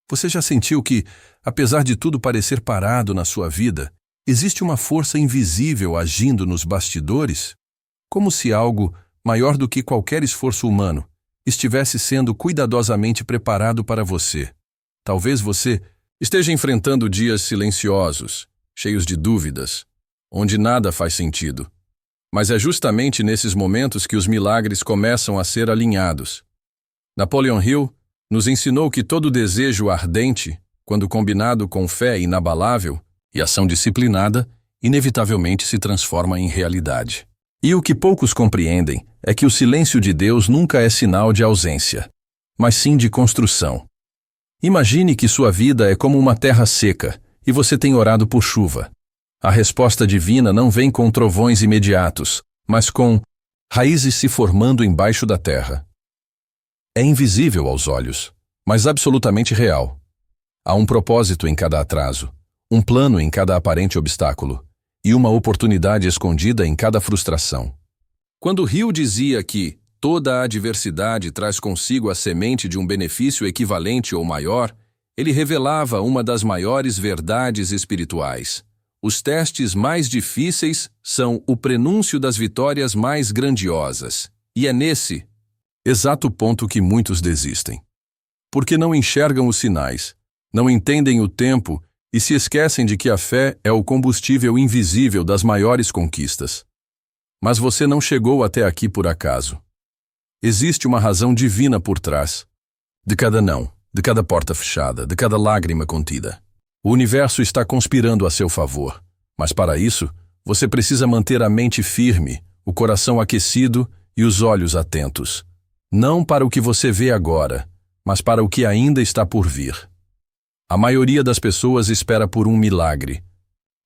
Você já sentiu que, apesar de tudo parecer parado na sua vida, existe uma força invisível agindo nos bastidores? Como se algo, maior do que qualquer esforço humano, estivesse sendo cuidadosamente preparado para você. Talvez você esteja enfrentando dias silenciosos, cheios de dúvidas, onde nada faz sentido. Mas é justamente nesses momentos que os milagres começam a ser alinhados. Napoleon Hill nos ensinou que todo desejo ardente, quando combinado com fé inabalável e ação disciplinada, inevitavelmente se transforma em realidade. E o que poucos compreendem é que o silêncio de Deus nunca é sinal de ausência, mas sim de construção. Imagine que sua vida é como uma terra seca e você tem orado por chuva. A resposta divina não vem com trovões imediatos, mas com raízes se formando embaixo da terra. É invisível aos olhos, mas absolutamente real. Há um propósito em cada atraso, um plano em cada aparente obstáculo, e uma oportunidade escondida em cada frustração. Quando Hill dizia que toda a adversidade traz consigo a semente de um benefício equivalente ou maior, ele revelava uma das maiores verdades espirituais. Os testes mais difíceis são o prenúncio das vitórias mais grandiosas. E é nesse exato ponto que muitos desistem. Porque não enxergam os sinais, não entendem o tempo e se esquecem de que a fé é o combustível invisível das maiores conquistas. Mas você não chegou até aqui por acaso. Existe uma razão divina por trás de cada não, de cada porta fechada, de cada lágrima contida. O universo está conspirando a seu favor, mas para isso, você precisa manter a mente firme, o coração aquecido e os olhos atentos. Não para o que você vê agora, mas para o que ainda está por vir. A maioria das pessoas espera por um milagre,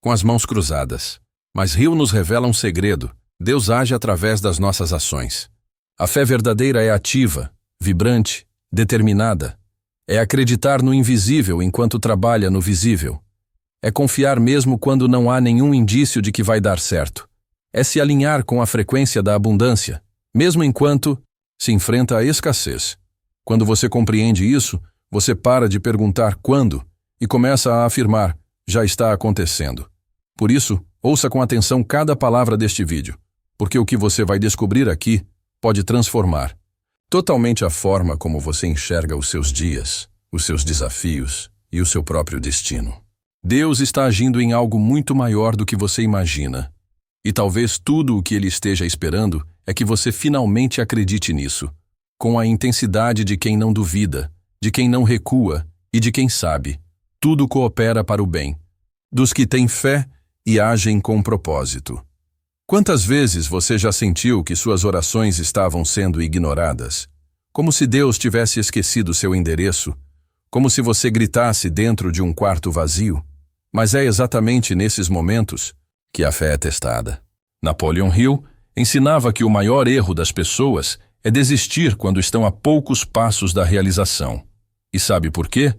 com as mãos cruzadas. Mas Hill nos revela um segredo: Deus age através das nossas ações. A fé verdadeira é ativa, vibrante, determinada. É acreditar no invisível enquanto trabalha no visível. É confiar mesmo quando não há nenhum indício de que vai dar certo. É se alinhar com a frequência da abundância, mesmo enquanto se enfrenta a escassez. Quando você compreende isso, você para de perguntar quando e começa a afirmar: já está acontecendo. Por isso, ouça com atenção cada palavra deste vídeo, porque o que você vai descobrir aqui pode transformar totalmente a forma como você enxerga os seus dias, os seus desafios e o seu próprio destino. Deus está agindo em algo muito maior do que você imagina. E talvez tudo o que Ele esteja esperando é que você finalmente acredite nisso, com a intensidade de quem não duvida, de quem não recua e de quem sabe. Tudo coopera para o bem, dos que têm fé e agem com propósito. Quantas vezes você já sentiu que suas orações estavam sendo ignoradas? Como se Deus tivesse esquecido seu endereço? Como se você gritasse dentro de um quarto vazio? Mas é exatamente nesses momentos que a fé é testada. Napoleon Hill ensinava que o maior erro das pessoas é desistir quando estão a poucos passos da realização. E sabe por quê?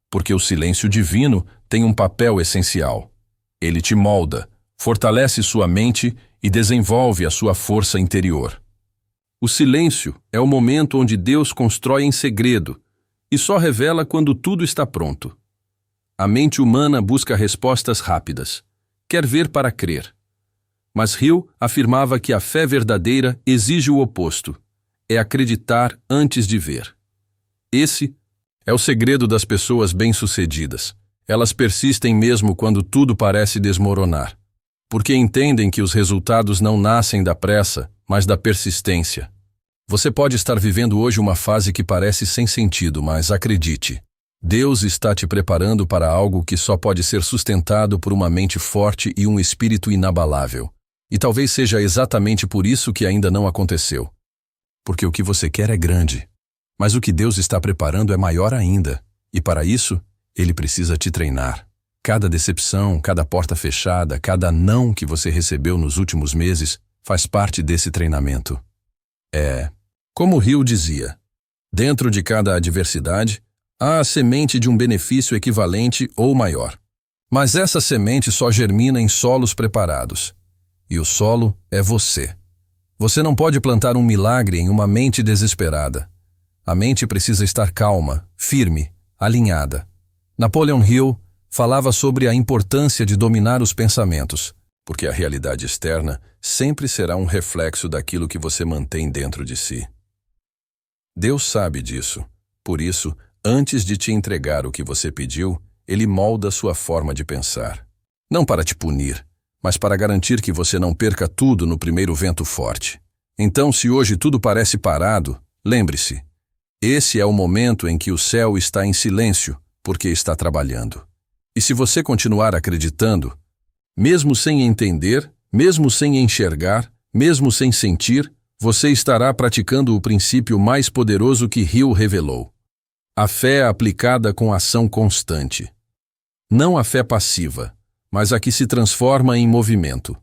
Porque o silêncio divino tem um papel essencial. Ele te molda, fortalece sua mente e desenvolve a sua força interior. O silêncio é o momento onde Deus constrói em segredo e só revela quando tudo está pronto. A mente humana busca respostas rápidas, quer ver para crer. Mas Hill afirmava que a fé verdadeira exige o oposto, é acreditar antes de ver. Esse é o segredo das pessoas bem-sucedidas. Elas persistem mesmo quando tudo parece desmoronar, porque entendem que os resultados não nascem da pressa, mas da persistência. Você pode estar vivendo hoje uma fase que parece sem sentido, mas acredite, Deus está te preparando para algo que só pode ser sustentado por uma mente forte e um espírito inabalável. E talvez seja exatamente por isso que ainda não aconteceu. Porque o que você quer é grande, mas o que Deus está preparando é maior ainda, e para isso, Ele precisa te treinar. Cada decepção, cada porta fechada, cada não que você recebeu nos últimos meses faz parte desse treinamento. Como Hill dizia, dentro de cada adversidade, há a semente de um benefício equivalente ou maior. Mas essa semente só germina em solos preparados. E o solo é você. Você não pode plantar um milagre em uma mente desesperada. A mente precisa estar calma, firme, alinhada. Napoleon Hill falava sobre a importância de dominar os pensamentos, porque a realidade externa sempre será um reflexo daquilo que você mantém dentro de si. Deus sabe disso. Por isso, antes de te entregar o que você pediu, Ele molda sua forma de pensar. Não para te punir, mas para garantir que você não perca tudo no primeiro vento forte. Então, se hoje tudo parece parado, lembre-se, esse é o momento em que o céu está em silêncio, porque está trabalhando. E se você continuar acreditando, mesmo sem entender, mesmo sem enxergar, mesmo sem sentir, você estará praticando o princípio mais poderoso que Hill revelou. A fé aplicada com ação constante. Não a fé passiva, mas a que se transforma em movimento.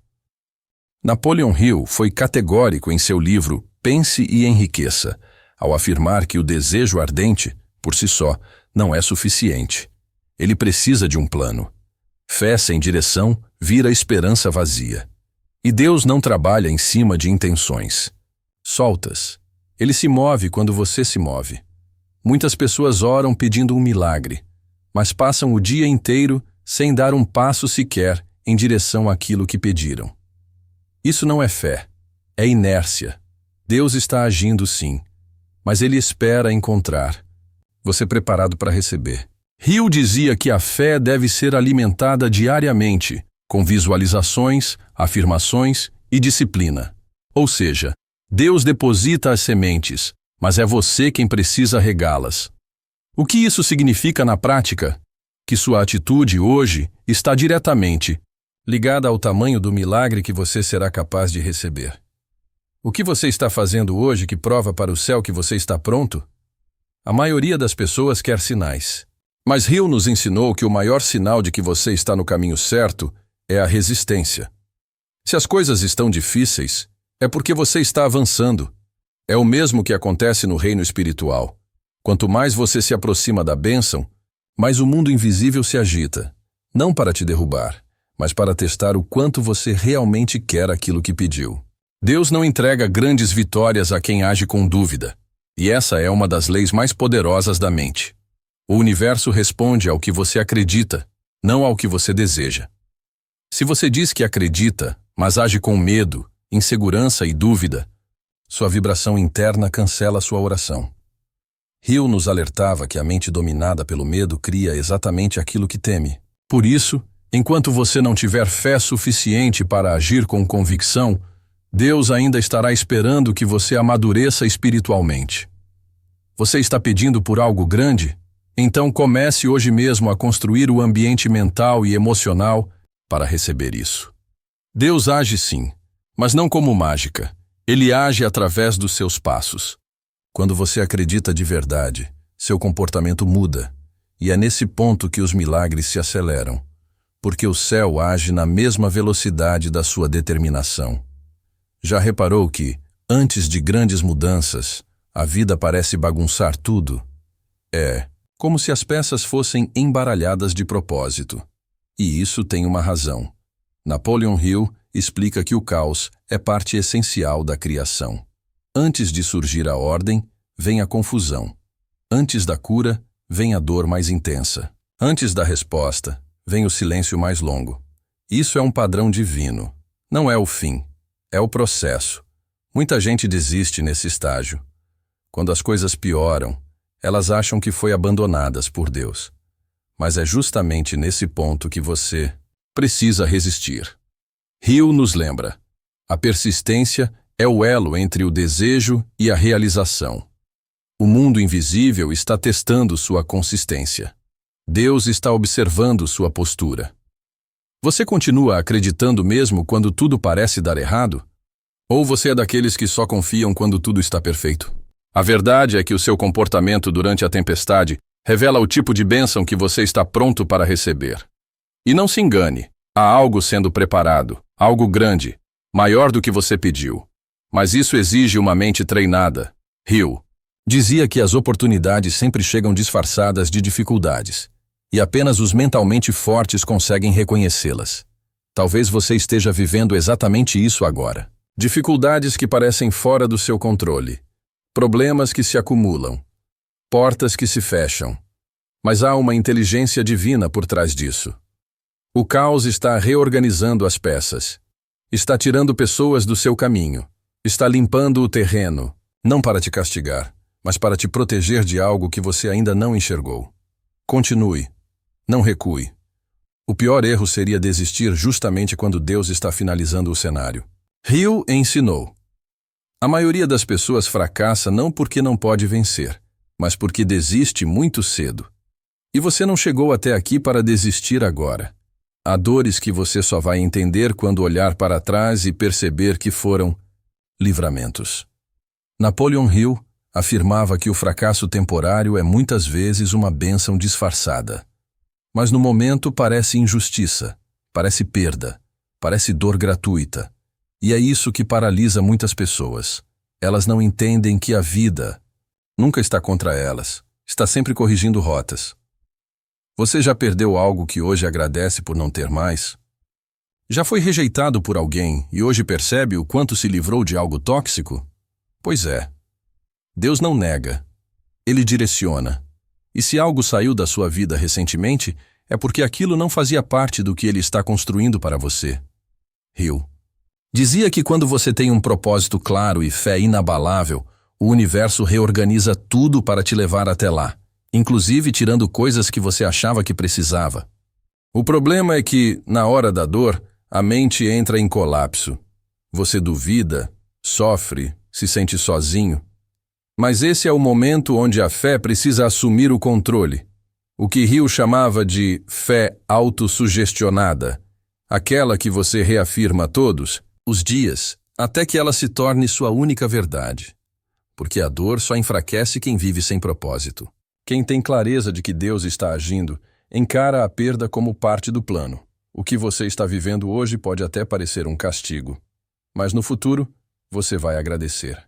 Napoleon Hill foi categórico em seu livro Pense e Enriqueça, ao afirmar que o desejo ardente, por si só, não é suficiente. Ele precisa de um plano. Fé sem direção vira esperança vazia. E Deus não trabalha em cima de intenções soltas. Ele se move quando você se move. Muitas pessoas oram pedindo um milagre, mas passam o dia inteiro sem dar um passo sequer em direção àquilo que pediram. Isso não é fé, é inércia. Deus está agindo sim, mas Ele espera encontrar você preparado para receber. Hill dizia que a fé deve ser alimentada diariamente, com visualizações, afirmações e disciplina. Ou seja, Deus deposita as sementes, mas é você quem precisa regá-las. O que isso significa na prática? Que sua atitude hoje está diretamente ligada ao tamanho do milagre que você será capaz de receber. O que você está fazendo hoje que prova para o céu que você está pronto? A maioria das pessoas quer sinais. Mas Hill nos ensinou que o maior sinal de que você está no caminho certo é a resistência. Se as coisas estão difíceis, é porque você está avançando. É o mesmo que acontece no reino espiritual. Quanto mais você se aproxima da bênção, mais o mundo invisível se agita, não para te derrubar, mas para testar o quanto você realmente quer aquilo que pediu. Deus não entrega grandes vitórias a quem age com dúvida, e essa é uma das leis mais poderosas da mente. O universo responde ao que você acredita, não ao que você deseja. Se você diz que acredita, mas age com medo, insegurança e dúvida, sua vibração interna cancela sua oração. Hill nos alertava que a mente dominada pelo medo cria exatamente aquilo que teme. Por isso, enquanto você não tiver fé suficiente para agir com convicção, Deus ainda estará esperando que você amadureça espiritualmente. Você está pedindo por algo grande? Então comece hoje mesmo a construir o ambiente mental e emocional para receber isso. Deus age sim, mas não como mágica. Ele age através dos seus passos. Quando você acredita de verdade, seu comportamento muda, e é nesse ponto que os milagres se aceleram, porque o céu age na mesma velocidade da sua determinação. Já reparou que, antes de grandes mudanças, a vida parece bagunçar tudo? É como se as peças fossem embaralhadas de propósito. E isso tem uma razão. Napoleon Hill explica que o caos é parte essencial da criação. Antes de surgir a ordem, vem a confusão. Antes da cura, vem a dor mais intensa. Antes da resposta, vem o silêncio mais longo. Isso é um padrão divino. Não é o fim, é o processo. Muita gente desiste nesse estágio. Quando as coisas pioram, elas acham que foi abandonadas por Deus. Mas é justamente nesse ponto que você precisa resistir. Hill nos lembra: a persistência é o elo entre o desejo e a realização. O mundo invisível está testando sua consistência. Deus está observando sua postura. Você continua acreditando mesmo quando tudo parece dar errado? Ou você é daqueles que só confiam quando tudo está perfeito? A verdade é que o seu comportamento durante a tempestade revela o tipo de bênção que você está pronto para receber. E não se engane, há algo sendo preparado, algo grande, maior do que você pediu. Mas isso exige uma mente treinada. Hill dizia que as oportunidades sempre chegam disfarçadas de dificuldades, e apenas os mentalmente fortes conseguem reconhecê-las. Talvez você esteja vivendo exatamente isso agora. Dificuldades que parecem fora do seu controle, problemas que se acumulam, portas que se fecham. Mas há uma inteligência divina por trás disso. O caos está reorganizando as peças. Está tirando pessoas do seu caminho. Está limpando o terreno, não para te castigar, mas para te proteger de algo que você ainda não enxergou. Continue. Não recue. O pior erro seria desistir justamente quando Deus está finalizando o cenário. Hill ensinou: a maioria das pessoas fracassa não porque não pode vencer, mas porque desiste muito cedo. E você não chegou até aqui para desistir agora. Há dores que você só vai entender quando olhar para trás e perceber que foram livramentos. Napoleon Hill afirmava que o fracasso temporário é muitas vezes uma bênção disfarçada. Mas no momento parece injustiça, parece perda, parece dor gratuita. E é isso que paralisa muitas pessoas. Elas não entendem que a vida nunca está contra elas, está sempre corrigindo rotas. Você já perdeu algo que hoje agradece por não ter mais? Já foi rejeitado por alguém e hoje percebe o quanto se livrou de algo tóxico? Pois é. Deus não nega. Ele direciona. E se algo saiu da sua vida recentemente, é porque aquilo não fazia parte do que ele está construindo para você. Hill dizia que quando você tem um propósito claro e fé inabalável, o universo reorganiza tudo para te levar até lá, inclusive tirando coisas que você achava que precisava. O problema é que, na hora da dor, a mente entra em colapso. Você duvida, sofre, se sente sozinho. Mas esse é o momento onde a fé precisa assumir o controle. O que Hill chamava de fé autossugestionada. Aquela que você reafirma todos os dias, até que ela se torne sua única verdade. Porque a dor só enfraquece quem vive sem propósito. Quem tem clareza de que Deus está agindo, encara a perda como parte do plano. O que você está vivendo hoje pode até parecer um castigo. Mas no futuro, você vai agradecer.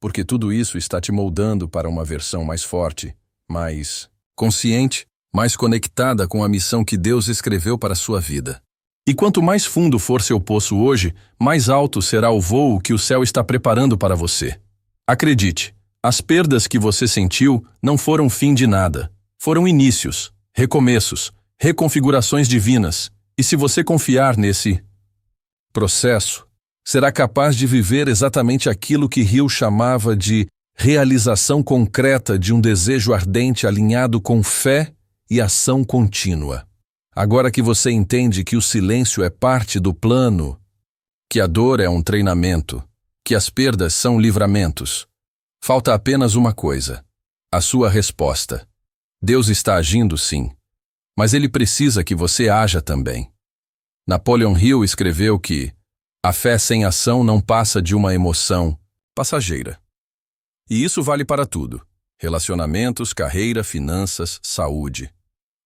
Porque tudo isso está te moldando para uma versão mais forte, mais consciente, mais conectada com a missão que Deus escreveu para a sua vida. E quanto mais fundo for seu poço hoje, mais alto será o voo que o céu está preparando para você. Acredite, as perdas que você sentiu não foram fim de nada. Foram inícios, recomeços, reconfigurações divinas. E se você confiar nesse processo, será capaz de viver exatamente aquilo que Hill chamava de realização concreta de um desejo ardente alinhado com fé e ação contínua. Agora que você entende que o silêncio é parte do plano, que a dor é um treinamento, que as perdas são livramentos, falta apenas uma coisa: a sua resposta. Deus está agindo, sim, mas ele precisa que você haja também. Napoleon Hill escreveu que a fé sem ação não passa de uma emoção passageira. E isso vale para tudo: relacionamentos, carreira, finanças, saúde.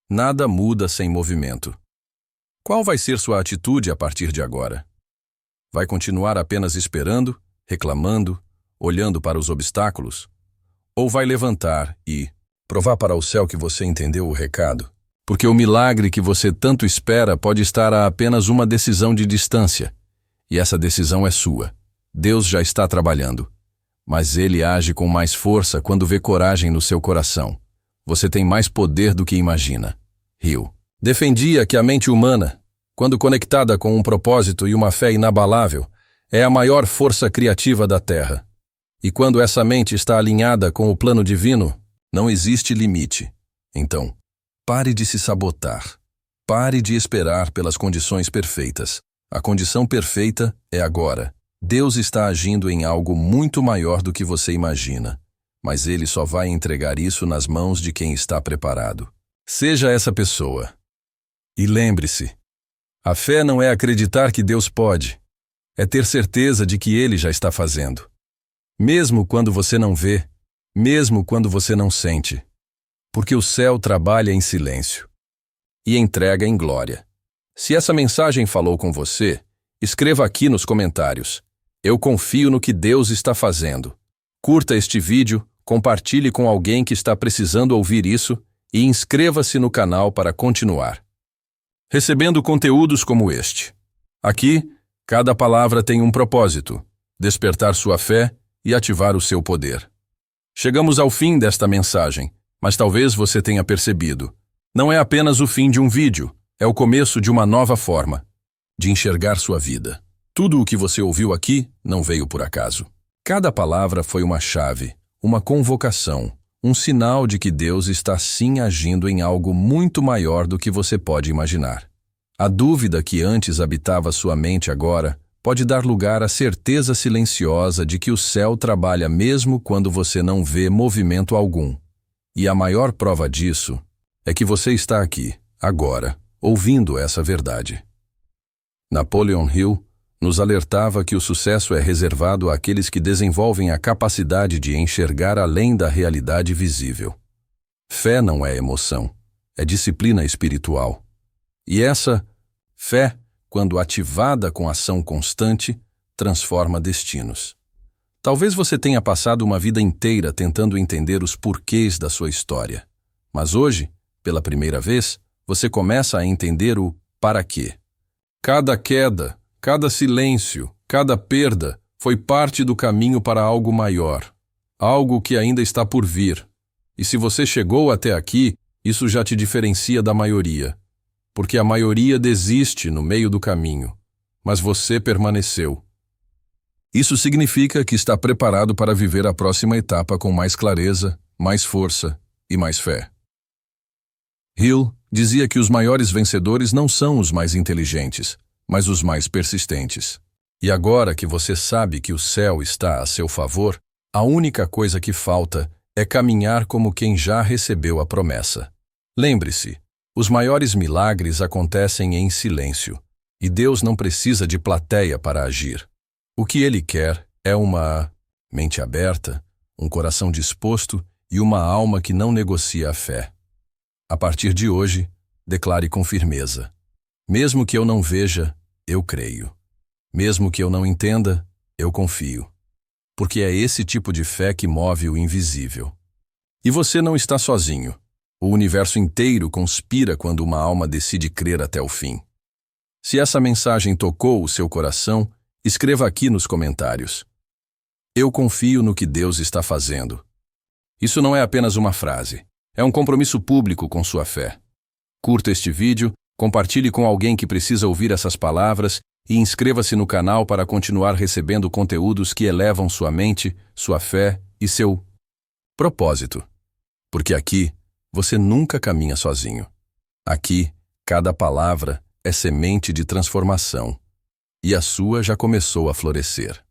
Nada muda sem movimento. Qual vai ser sua atitude a partir de agora? Vai continuar apenas esperando, reclamando, olhando para os obstáculos? Ou vai levantar e provar para o céu que você entendeu o recado? Porque o milagre que você tanto espera pode estar a apenas uma decisão de distância. E essa decisão é sua. Deus já está trabalhando. Mas ele age com mais força quando vê coragem no seu coração. Você tem mais poder do que imagina. Hill defendia que a mente humana, quando conectada com um propósito e uma fé inabalável, é a maior força criativa da Terra. E quando essa mente está alinhada com o plano divino, não existe limite. Então, pare de se sabotar. Pare de esperar pelas condições perfeitas. A condição perfeita é agora. Deus está agindo em algo muito maior do que você imagina, mas ele só vai entregar isso nas mãos de quem está preparado. Seja essa pessoa. E lembre-se, a fé não é acreditar que Deus pode, é ter certeza de que ele já está fazendo. Mesmo quando você não vê, mesmo quando você não sente, porque o céu trabalha em silêncio e entrega em glória. Se essa mensagem falou com você, escreva aqui nos comentários: eu confio no que Deus está fazendo. Curta este vídeo, compartilhe com alguém que está precisando ouvir isso e inscreva-se no canal para continuar recebendo conteúdos como este. Aqui, cada palavra tem um propósito: despertar sua fé e ativar o seu poder. Chegamos ao fim desta mensagem, mas talvez você tenha percebido: Não é apenas o fim de um vídeo, é o começo de uma nova forma de enxergar sua vida. Tudo o que você ouviu aqui não veio por acaso. Cada palavra foi uma chave, uma convocação, um sinal de que Deus está sim agindo em algo muito maior do que você pode imaginar. A dúvida que antes habitava sua mente agora pode dar lugar à certeza silenciosa de que o céu trabalha mesmo quando você não vê movimento algum. E a maior prova disso é que você está aqui, agora, ouvindo essa verdade. Napoleon Hill nos alertava que o sucesso é reservado àqueles que desenvolvem a capacidade de enxergar além da realidade visível. Fé não é emoção, é disciplina espiritual. E essa fé, quando ativada com ação constante, transforma destinos. Talvez você tenha passado uma vida inteira tentando entender os porquês da sua história. Mas hoje, pela primeira vez, você começa a entender o para quê. Cada queda, cada silêncio, cada perda foi parte do caminho para algo maior, algo que ainda está por vir. E se você chegou até aqui, isso já te diferencia da maioria, porque a maioria desiste no meio do caminho, mas você permaneceu. Isso significa que está preparado para viver a próxima etapa com mais clareza, mais força e mais fé. Hill dizia que os maiores vencedores não são os mais inteligentes, mas os mais persistentes. E agora que você sabe que o céu está a seu favor, a única coisa que falta é caminhar como quem já recebeu a promessa. Lembre-se, os maiores milagres acontecem em silêncio, e Deus não precisa de plateia para agir. O que Ele quer é uma mente aberta, um coração disposto e uma alma que não negocia a fé. A partir de hoje, declare com firmeza: mesmo que eu não veja, eu creio. Mesmo que eu não entenda, eu confio. Porque é esse tipo de fé que move o invisível. E você não está sozinho. O universo inteiro conspira quando uma alma decide crer até o fim. Se essa mensagem tocou o seu coração, escreva aqui nos comentários: eu confio no que Deus está fazendo. Isso não é apenas uma frase. É um compromisso público com sua fé. Curta este vídeo, compartilhe com alguém que precisa ouvir essas palavras e inscreva-se no canal para continuar recebendo conteúdos que elevam sua mente, sua fé e seu propósito. Porque aqui, você nunca caminha sozinho. Aqui, cada palavra é semente de transformação. E a sua já começou a florescer.